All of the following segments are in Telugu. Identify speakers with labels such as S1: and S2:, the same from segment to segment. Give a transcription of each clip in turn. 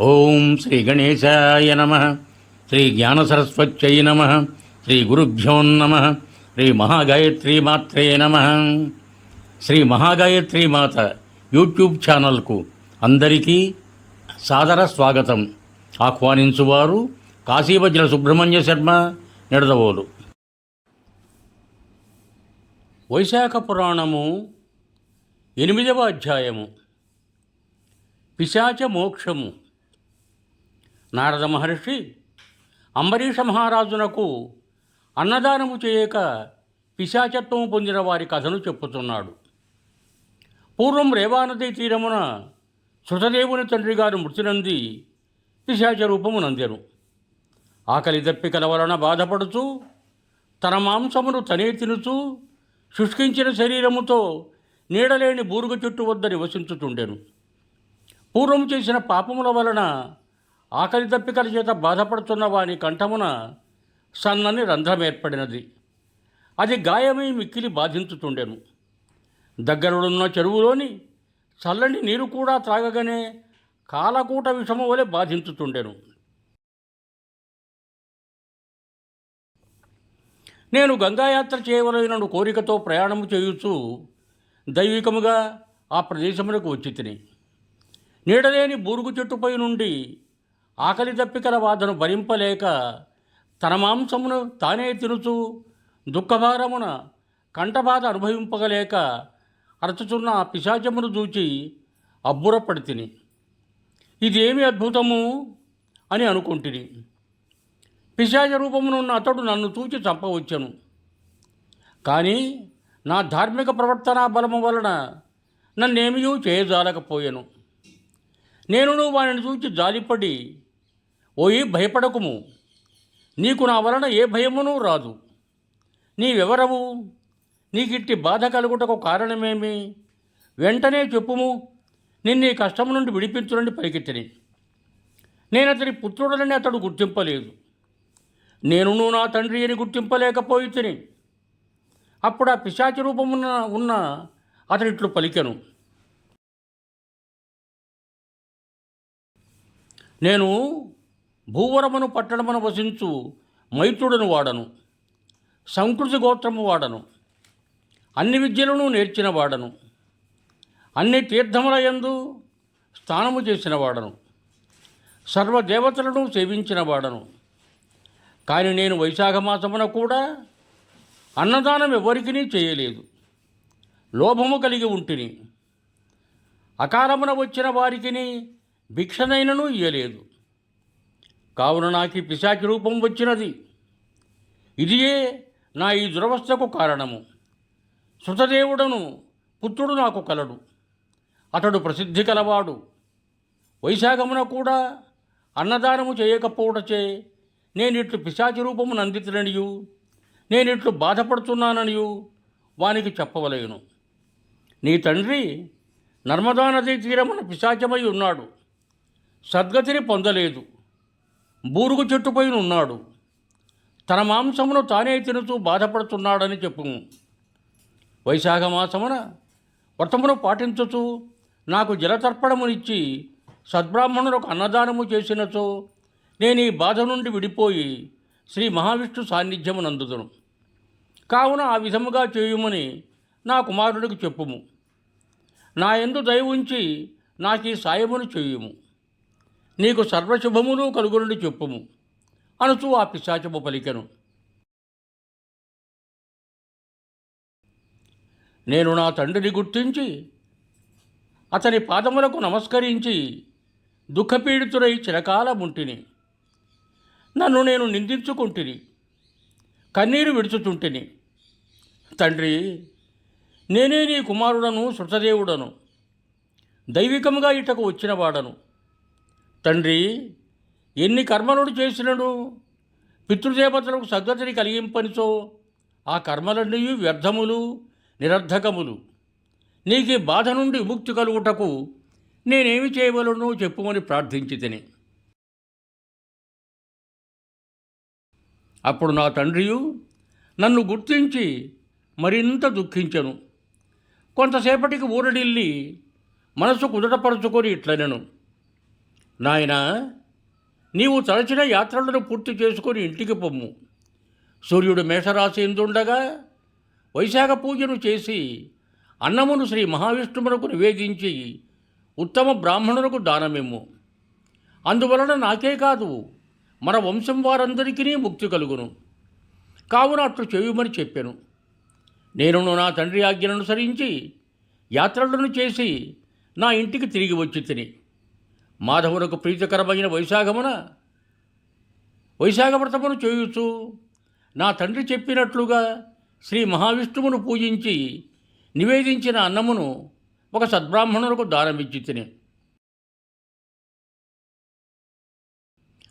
S1: ఓం శ్రీ గణేశాయ నమ. శ్రీ జ్ఞానసరస్వత్యై నమ. శ్రీ గురుభ్యో నమ. శ్రీ మహాగాయత్రీ మాత్రే నమ. శ్రీ మహాగాయత్రీ మాత యూట్యూబ్ ఛానల్కు అందరికీ సాదర స్వాగతం. ఆహ్వానించువారు కాశీవజ్ర సుబ్రహ్మణ్య శర్మ, నిడదవోలు. వైశాఖ పురాణము 8వ అధ్యాయము. పిశాచ మోక్షము. నారద మహర్షి అంబరీష మహారాజునకు అన్నదానము చేయక పిశాచత్వము పొందిన వారి కథను చెప్పుతున్నాడు. పూర్వం రేవానదీ తీరమున శృతదేవుని తండ్రి గారు మృతి నంది పిశాచ రూపము నందెను. ఆకలి దప్పికల వలన బాధపడుచు తన మాంసమును తనే తినుచు శుష్కించిన శరీరముతో నీడలేని బూరుగ చెట్టు వద్ద నివసించుతుండెను. పూర్వం చేసిన పాపముల వలన ఆకలి దప్పికల చేత బాధపడుతున్న వాని కంఠమున సన్నని రంధ్రం ఏర్పడినది. అది గాయమై మిక్కిలి బాధించుతుండెను. దగ్గరున్న చెరువులోని చల్లని నీరు కూడా త్రాగగానే కాలకూట విషము వలె బాధించుతుండెను. నేను గంగాయాత్ర చేయవలైన కోరికతో ప్రయాణము చేయుచు దైవికముగా ఆ ప్రదేశమునకు వచ్చి తిని నీడలేని బూరుగు చెట్టుపై నుండి ఆకలి దప్పికల బాధను భరింపలేక తన మాంసమును తానే తినుచు దుఃఖభారమున కంఠబాధ అనుభవింపగలేక అరచుచున్న ఆ పిశాచమును చూచి అబ్బురపడి తిని ఇదేమి అద్భుతము అని అనుకుంటుని. పిశాచ రూపమునున్న అతడు నన్ను చూచి చంపవచ్చెను. కానీ నా ధార్మిక ప్రవర్తనా బలము వలన నన్నేమీ చేయజాలకపోయెను. నేను వారిని చూచి జాలిపడి, ఓయి భయపడకుము, నీకు నా వలన ఏ భయమునూ రాదు. నీవెవరవు? నీకిట్టి బాధ కలుగుటకు కారణమేమి? వెంటనే చెప్పుము, నిన్ను ఈ కష్టము నుండి విడిపించునని పలికితిని. నేనతని పుత్రుడనని అతడు గుర్తింపలేదు. నేనును నా తండ్రి అని గుర్తింపలేకపోయి తిని. అప్పుడు ఆ పిశాచ రూపమున ఉన్న అతనిట్లు పలికెను, నేను భూవరమును పట్టణమును వసించు మైత్రుడను వాడను, సంకృతి గోత్రము వాడను, అన్ని విద్యలను నేర్చిన వాడను, అన్ని తీర్థముల యందు స్నానము చేసిన వాడను, సర్వదేవతలను సేవించిన వాడను. కానీ నేను వైశాఖ మాసమున కూడా అన్నదానం ఎవరికీ చేయలేదు. లోభము కలిగి ఉంటిని. అకాలమున వచ్చిన వారికిని భిక్షనైనను ఇయ్యలేదు. కావున నాకు పిశాచి రూపం వచ్చినది. ఇదియే నా ఈ దురవస్థకు కారణము. శృతదేవుడను పుత్రుడు నాకు కలడు. అతడు ప్రసిద్ధి కలవాడు. వైశాఖమున కూడా అన్నదానము చేయకపోవటచే నేనిట్లు పిశాచి రూపము నందితుననియు నేనిట్లు బాధపడుతున్నాననియు వానికి చెప్పవలేను. నీ తండ్రి నర్మదా నదీ తీరమున పిశాచమై ఉన్నాడు. సద్గతిని పొందలేదు. బూరుగు చెట్టుపై ఉన్నాడు. తన మాంసమును తానే తినుతూ బాధపడుతున్నాడని చెప్పుము. వైశాఖ మాసమున వ్రతమును పాటించుచు నాకు జలతర్పణమునిచ్చి సద్బ్రాహ్మణులకు అన్నదానము చేసినచో నేను ఈ బాధ నుండి విడిపోయి శ్రీ మహావిష్ణు సాన్నిధ్యము నందుదును. కావున ఆ విధముగా చేయుమని నా కుమారుడికి చెప్పుము. నా యందు దయ ఉంచి నాకు ఈ సాయమును చేయుము. నీకు సర్వశుభములు కలుగునని చెప్పుము అనుచు ఆ పిశాచము పలికెను. నేను నా తండ్రిని గుర్తించి అతని పాదములకు నమస్కరించి దుఃఖపీడితుడై చిరకాలముంటిని. నన్ను నేను నిందించుకుంటుని, కన్నీరు విడుచుచుంటిని. తండ్రి, నేనే నీ కుమారుడను, శృతదేవుడను, దైవికముగా ఇటకు వచ్చినవాడను. తండ్రి, ఎన్ని కర్మలను చేసినను పితృదేవతలకు సద్గతిని కలిగింపనిచో ఆ కర్మలన్నీ వ్యర్థములు, నిరర్ధకములు. నీకు బాధ నుండి విముక్తి కలుగుటకు నేనేమి చేయవలను చెప్పుమని ప్రార్థించి తిని. అప్పుడు నా తండ్రియు నన్ను గుర్తించి మరింత దుఃఖించెను. కొంతసేపటికి ఊరడిల్లి మనసు కుదుటపరుచుకొని ఇట్లనెను, నాయనా, నీవు తలచిన యాత్రలను పూర్తి చేసుకొని ఇంటికి పొమ్ము. సూర్యుడు మేషరాశి ఎందుండగా వైశాఖ పూజను చేసి అన్నమును శ్రీ మహావిష్ణువునకు నివేదించి ఉత్తమ బ్రాహ్మణులకు దానమిమ్ము. అందువలన నాకే కాదు, మన వంశం వారందరికీ ముక్తి కలుగును. కావున అట్లు చేయుమని చెప్పాను. నేనును నా తండ్రి ఆజ్ఞను అనుసరించి యాత్రలను చేసి నా ఇంటికి తిరిగి వచ్చి తిని మాధవునకు ప్రీతికరమైన వైశాఖ వ్రతమును చేయుచు నా తండ్రి చెప్పినట్లుగా శ్రీ మహావిష్ణువును పూజించి నివేదించిన అన్నమును ఒక సద్బ్రాహ్మణులకు దానమిచ్చి తిని.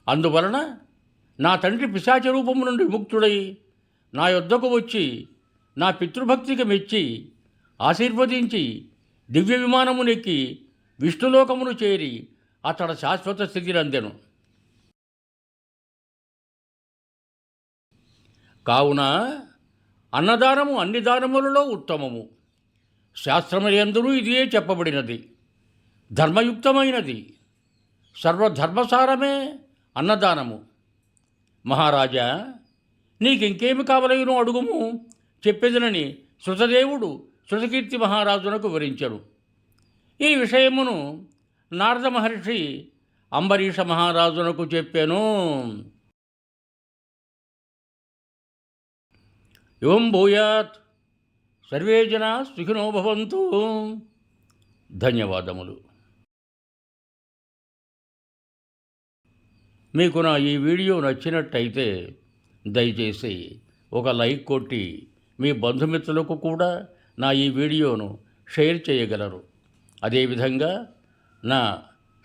S1: అందువలన నా తండ్రి పిశాచ రూపము నుండి విముక్తుడై నా యొద్దకు వచ్చి నా పితృభక్తికి మెచ్చి ఆశీర్వదించి దివ్య విమానమునెక్కి విష్ణులోకమును చేరి అతడు శాశ్వత స్థితిని అందెను. కావున అన్నదానము అన్ని దానములలో ఉత్తమము. శాస్త్రములందరూ ఇదే చెప్పబడినది. ధర్మయుక్తమైనది. సర్వధర్మసారమే అన్నదానము. మహారాజా, నీకింకేమి కావలయునో అడుగుము, చెప్పేదనని శృతదేవుడు శృతకీర్తి మహారాజునకు వివరించరు. ఈ విషయమును నారద మహర్షి అంబరీష మహారాజునకు చెప్పాను. యువం భూయాత్. సర్వే జనా సుఖినో భవంతు. ధన్యవాదములు. మీకు నా ఈ వీడియో నచ్చినట్టయితే దయచేసి ఒక లైక్ కొట్టి మీ బంధుమిత్రులకు కూడా నా ఈ వీడియోను షేర్ చేయగలరు. అదేవిధంగా నా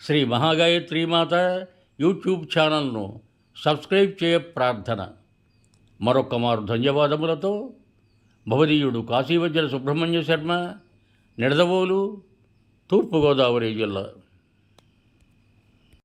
S1: శ్రీ మహాగాయత్రీమాత యూట్యూబ్ ఛానల్ను సబ్స్క్రైబ్ చేయ ప్రార్థన. మరొక్క మారు ధన్యవాదములతో భవదీయుడు కాశీవజ్ర సుబ్రహ్మణ్య శర్మ, నిడదవోలు, తూర్పుగోదావరి జిల్లా.